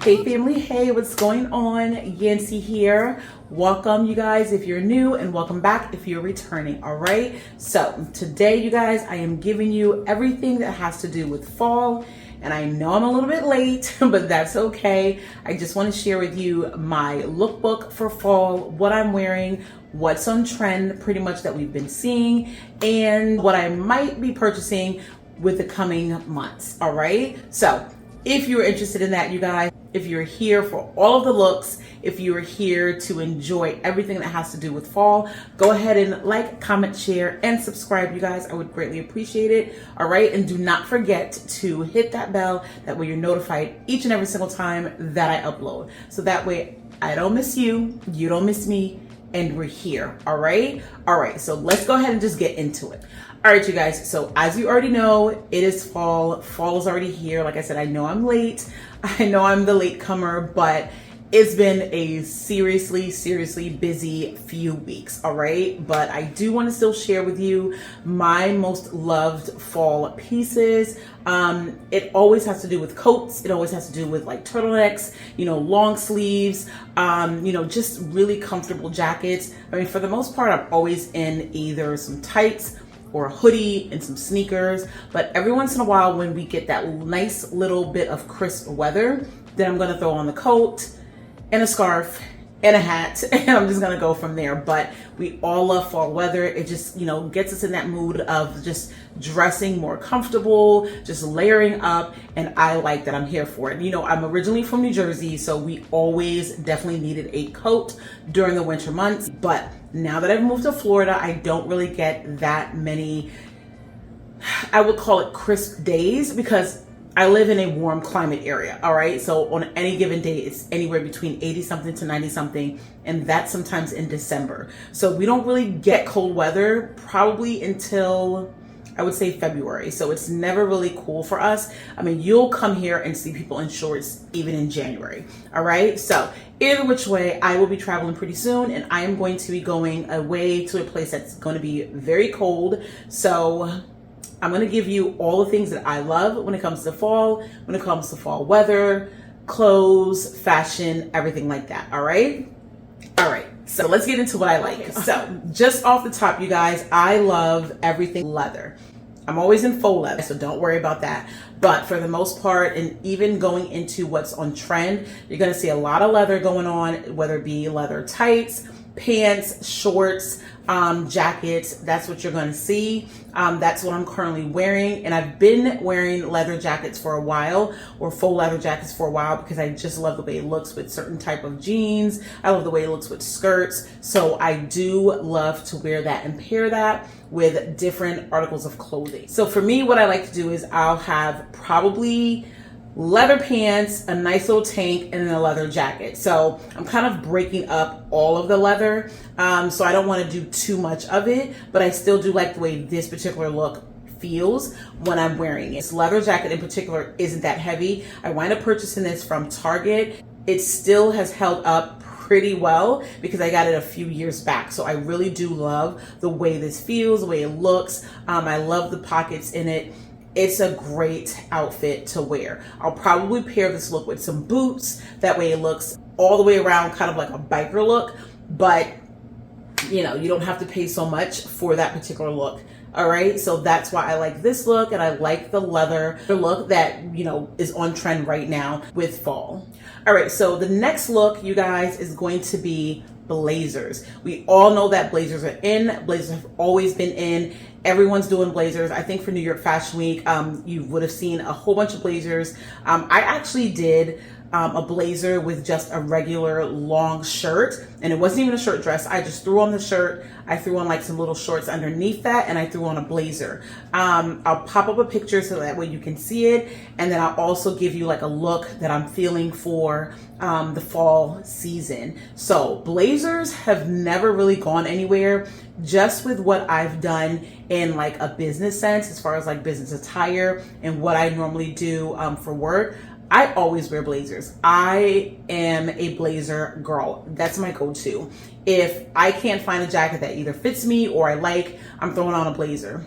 Hey family, hey, what's going on? Yancy here. Welcome you guys if you're new, and welcome back if you're returning. All right, so today you guys, I am giving you everything that has to do with fall, and I know I'm a little bit late, but that's okay. I just want to share with you my lookbook for fall, what I'm wearing, what's on trend pretty much that we've been seeing, and what I might be purchasing with the coming months. All right, so if you're interested in that, you guys, if you're here for all of the looks, if you're here to enjoy everything that has to do with fall, go ahead and like, comment, share, and subscribe, you guys. I would greatly appreciate it. All right, and do not forget to hit that bell. That way you're notified each and every single time that I upload. So that way I don't miss you, you don't miss me, and we're here. All right, so let's go ahead and just get into it. All right, you guys, so as you already know, it is fall. Fall is already here. Like I said, I know I'm late. I know I'm the latecomer, but it's been a seriously busy few weeks, all right? But I do want to still share with you my most loved fall pieces. It always has to do with coats. It always has to do with like turtlenecks, you know, long sleeves, you know, just really comfortable jackets. I mean, for the most part, I'm always in either some tights or a hoodie and some sneakers, but every once in a while when we get that nice little bit of crisp weather, then I'm gonna throw on the coat and a scarf and a hat, and I'm just gonna go from there. But we all love fall weather. It just, you know, gets us in that mood of just dressing more comfortable, just layering up, and I like that. I'm here for it. You know, I'm originally from New Jersey, so we always definitely needed a coat during the winter months. But now that I've moved to Florida, I don't really get that many, I would call it crisp days, because I live in a warm climate area, all right? So on any given day, it's anywhere between 80 something to 90 something, and that's sometimes in December. So we don't really get cold weather probably until, I would say, February. So it's never really cool for us. I mean, you'll come here and see people in shorts even in January, all right? So either which way, I will be traveling pretty soon, and I am going to be going away to a place that's going to be very cold. So I'm going to give you all the things that I love when it comes to fall, when it comes to fall weather, clothes, fashion, everything like that. All right. So let's get into what I like. Okay. So just off the top, you guys, I love everything leather. I'm always in faux leather, so don't worry about that. But for the most part, and even going into what's on trend, you're going to see a lot of leather going on, whether it be leather tights, pants, shorts, jackets. That's what you're going to see. That's what I'm currently wearing, and I've been wearing leather jackets for a while, or faux leather jackets for a while, because I just love the way it looks with certain type of jeans. I love the way it looks with skirts, so I do love to wear that and pair that with different articles of clothing. So for me, what I like to do is I'll have probably leather pants, a nice little tank, and then a leather jacket. So I'm kind of breaking up all of the leather. So I don't want to do too much of it, but I still do like the way this particular look feels when I'm wearing it. This leather jacket in particular isn't that heavy. I wind up purchasing this from Target. It still has held up pretty well because I got it a few years back. So I really do love the way this feels, the way it looks. I love the pockets in it. It's a great outfit to wear. I'll probably pair this look with some boots. That way it looks all the way around kind of like a biker look, but you know, you don't have to pay so much for that particular look. All right, so that's why I like this look, and I like the leather look that, you know, is on trend right now with fall. All right, so the next look, you guys, is going to be blazers. We all know that blazers are in. Blazers have always been in. Everyone's doing blazers. I think for New York Fashion Week, you would have seen a whole bunch of blazers. I actually did a blazer with just a regular long shirt, and it wasn't even a shirt dress. I just threw on the shirt. I threw on like some little shorts underneath that, and I threw on a blazer. I'll pop up a picture so that way you can see it, and then I'll also give you like a look that I'm feeling for the fall season. So blazers have never really gone anywhere, just with what I've done in like a business sense, as far as like business attire and what I normally do for work. I always wear blazers. I am a blazer girl. That's my go-to. If I can't find a jacket that either fits me or I like, I'm throwing on a blazer.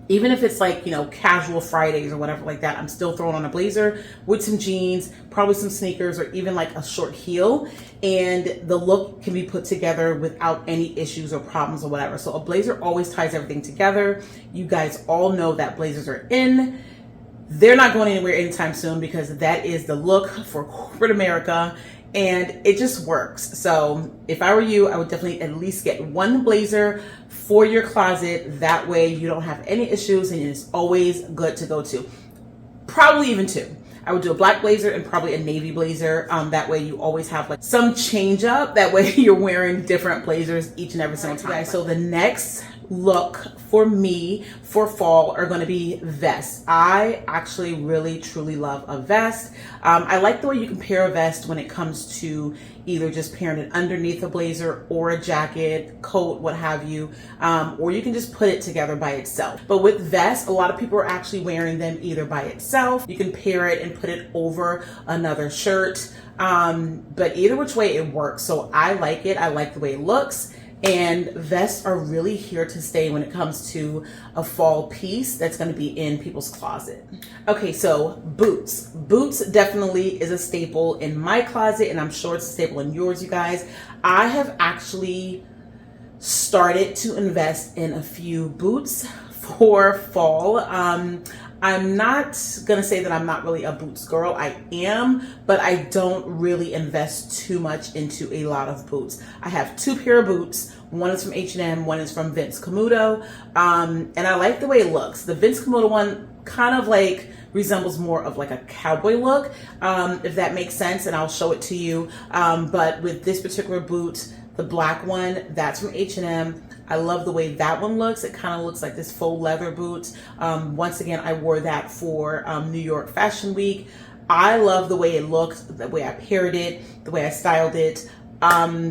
even if it's like, casual Fridays or whatever like that, I'm still throwing on a blazer with some jeans, probably some sneakers, or even like a short heel. And the look can be put together without any issues or problems or whatever. So a blazer always ties everything together. You guys all know that blazers are in. They're not going anywhere anytime soon because that is the look for corporate America. And it just works. So if I were you, I would definitely at least get one blazer for your closet. That way you don't have any issues and it's always good to go to. Probably even two. I would do a black blazer and probably a navy blazer. That way you always have like some change up. That way you're wearing different blazers each and every single time. Guys, so the next look for me for fall are going to be vests. I actually really truly love a vest. I like the way you can pair a vest when it comes to either just pairing it underneath a blazer or a jacket, coat, what have you, or you can just put it together by itself. But with vests, a lot of people are actually wearing them either by itself. You can pair it and put it over another shirt, but either which way it works. So I like it. I like the way it looks. And vests are really here to stay when it comes to a fall piece that's going to be in people's closet. Okay, so boots. Boots definitely is a staple in my closet, and I'm sure it's a staple in yours, you guys. I have actually started to invest in a few boots for fall. I'm not gonna say that I'm not really a boots girl. I am, but I don't really invest too much into a lot of boots. I have two pair of boots. One is from H&M, one is from Vince Camuto. And I like the way it looks. The Vince Camuto one kind of like resembles more of like a cowboy look, if that makes sense, and I'll show it to you. But with this particular boot, the black one, that's from H&M. I love the way that one looks. It kind of looks like this faux leather boot. Once again, I wore that for New York Fashion Week. I love the way it looked, the way I paired it, the way I styled it.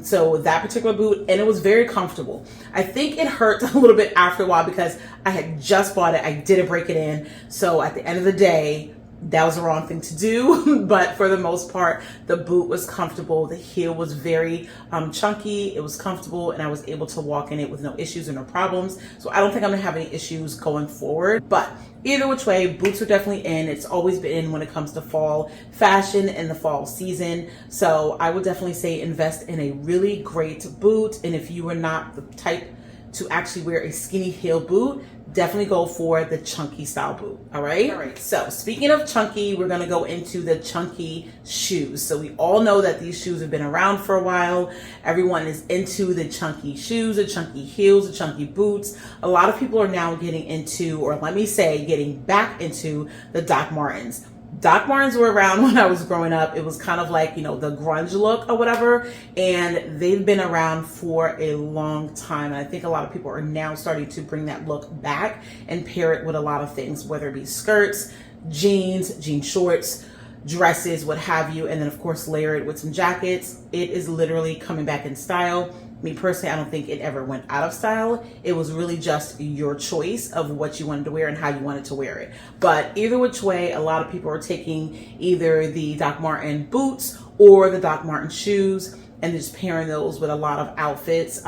So that particular boot, and it was very comfortable. I think it hurt a little bit after a while because I had just bought it. I didn't break it in. So at the end of the day, that was the wrong thing to do, but for the most part, the boot was comfortable. The heel was very chunky. It was comfortable, and I was able to walk in it with no issues or no problems. So I don't think I'm gonna have any issues going forward. But either which way, boots are definitely in. It's always been in when it comes to fall fashion and the fall season. So I would definitely say invest in a really great boot. And if you are not the type to actually wear a skinny heel boot, definitely go for the chunky style boot. All right. So speaking of chunky, we're going to go into the chunky shoes. So we all know that these shoes have been around for a while. Everyone is into the chunky shoes, the chunky heels, the chunky boots. A lot of people are now getting into, or let me say, getting back into the Doc Martens. Doc Martens were around when I was growing up. It was kind of like, the grunge look or whatever. And they've been around for a long time. And I think a lot of people are now starting to bring that look back and pair it with a lot of things, whether it be skirts, jeans, jean shorts, dresses, what have you. And then of course, layer it with some jackets. It is literally coming back in style. Me personally, I don't think it ever went out of style. It was really just your choice of what you wanted to wear and how you wanted to wear it. But either which way, a lot of people are taking either the Doc Marten boots or the Doc Marten shoes and just pairing those with a lot of outfits.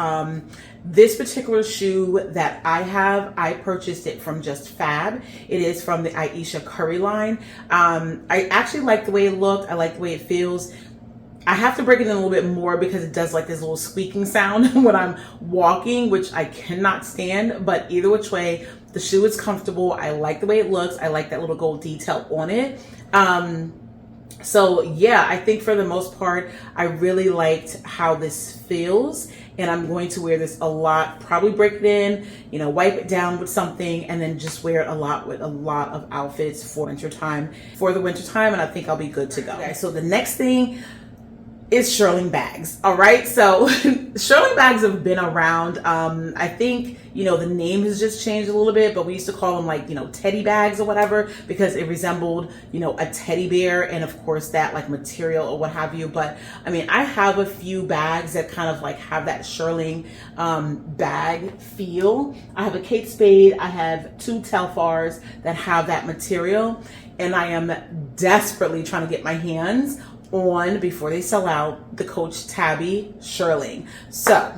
This particular shoe that I have, I purchased it from Just Fab. It is from the Aisha Curry line. I actually like the way it looked. I like the way it feels. I have to break it in a little bit more because it does like this little squeaking sound when I'm walking, which I cannot stand. But either which way, the shoe is comfortable. I like the way it looks. I like that little gold detail on it. So yeah, I think for the most part, I really liked how this feels, and I'm going to wear this a lot. Probably break it in, wipe it down with something, and then just wear it a lot with a lot of outfits for the winter time, and I think I'll be good to go. Okay, so the next thing is shearling bags. All right, so shearling bags have been around. I think the name has just changed a little bit, but we used to call them like teddy bags or whatever because it resembled a teddy bear, and of course that like material or what have you. But I mean, I have a few bags that kind of like have that shearling bag feel. I have a Kate Spade. I have two Telfars that have that material, and I am desperately trying to get my hands on, before they sell out, the Coach Tabby shearling. So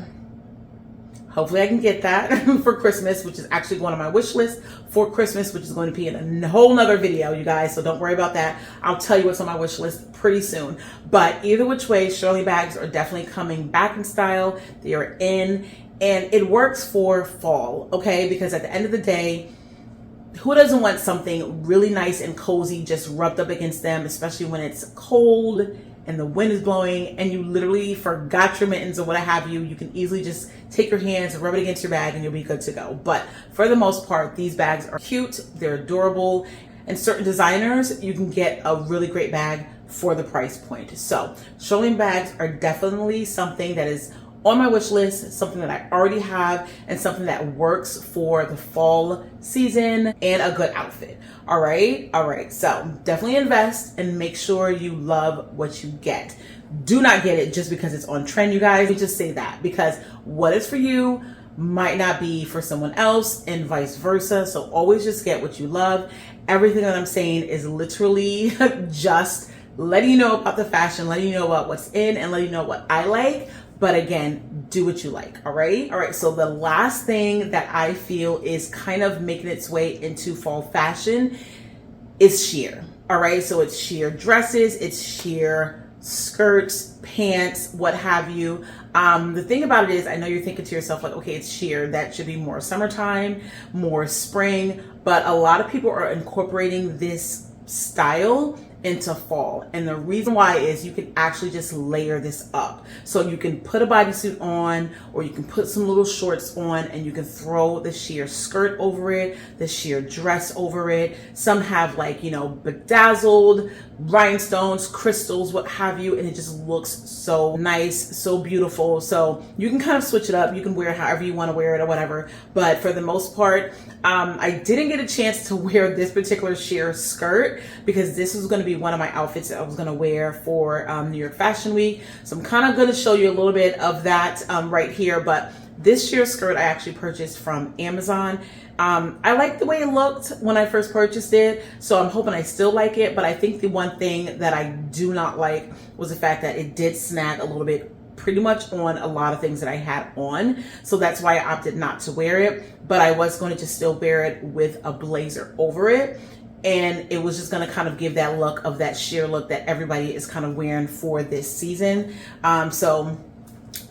hopefully I can get that for Christmas, which is actually going on my wish list for Christmas, which is going to be in a whole nother video, you guys. So don't worry about that. I'll tell you what's on my wish list pretty soon. But either which way, Shirley bags are definitely coming back in style. They are in, and it works for fall, okay? Because at the end of the day, who doesn't want something really nice and cozy just rubbed up against them, especially when it's cold and the wind is blowing and you literally forgot your mittens or what have you. You can easily just take your hands and rub it against your bag and you'll be good to go. But for the most part, these bags are cute, they're adorable, and certain designers, you can get a really great bag for the price point. So Shirley bags are definitely something that is on my wish list, something that I already have, and something that works for the fall season and a good outfit. All right. So definitely invest and make sure you love what you get. Do not get it just because it's on trend, you guys. Let me just say that, because what is for you might not be for someone else and vice versa. So always just get what you love. Everything that I'm saying is literally just letting you know about the fashion, letting you know about what's in, and letting you know what I like. But again, do what you like, all right? All right, so the last thing that I feel is kind of making its way into fall fashion is sheer, all right? So it's sheer dresses, it's sheer skirts, pants, what have you. The thing about it is, I know you're thinking to yourself like, okay, it's sheer, that should be more summertime, more spring, but a lot of people are incorporating this style into fall. And the reason why is you can actually just layer this up. So you can put a bodysuit on, or you can put some little shorts on, and you can throw the sheer skirt over it, the sheer dress over it. Some have like, you know, bedazzled rhinestones, crystals, what have you, and it just looks so nice, so beautiful. So you can kind of switch it up. You can wear it however you want to wear it or whatever. But for the most part, I didn't get a chance to wear this particular sheer skirt because this was going to be one of my outfits that I was going to wear for New York Fashion Week. So I'm kind of going to show you a little bit of that right here. But this sheer skirt I actually purchased from Amazon. I liked the way it looked when I first purchased it, so I'm hoping I still like it. But I think the one thing that I do not like was the fact that it did snag a little bit pretty much on a lot of things that I had on. So that's why I opted not to wear it. But I was going to just still wear it with a blazer over it. And it was just going to kind of give that look of that sheer look that everybody is kind of wearing for this season. So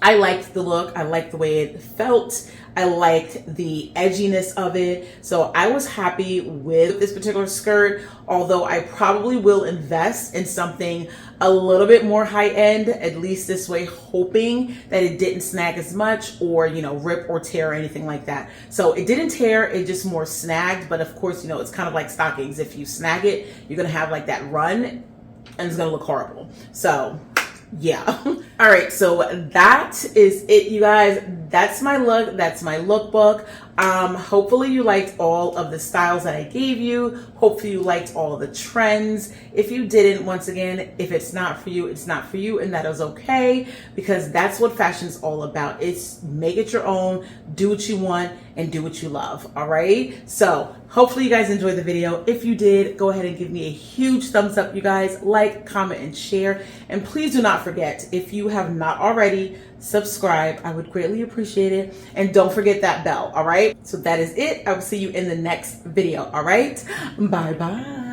I liked the look. I liked the way it felt. I liked the edginess of it. So I was happy with this particular skirt, although I probably will invest in something a little bit more high end, at least this way, hoping that it didn't snag as much or, you know, rip or tear or anything like that. So it didn't tear, it just more snagged. But of course, you know, it's kind of like stockings. If you snag it, you're going to have like that run and it's going to look horrible. So yeah. All right, so that is it, you guys. That's my look. That's my lookbook. Hopefully you liked all of the styles that I gave you. Hopefully you liked all of the trends. If you didn't, once again, if it's not for you, it's not for you, and that is okay, because that's what fashion is all about. It's make it your own, do what you want, and do what you love. All right, so hopefully you guys enjoyed the video. If you did, go ahead and give me a huge thumbs up, you guys. Like, comment, and share. And please do not forget, if you have not already, subscribe. I would greatly appreciate it. And don't forget that bell. All right, so that is it. I will see you in the next video. All right, bye bye.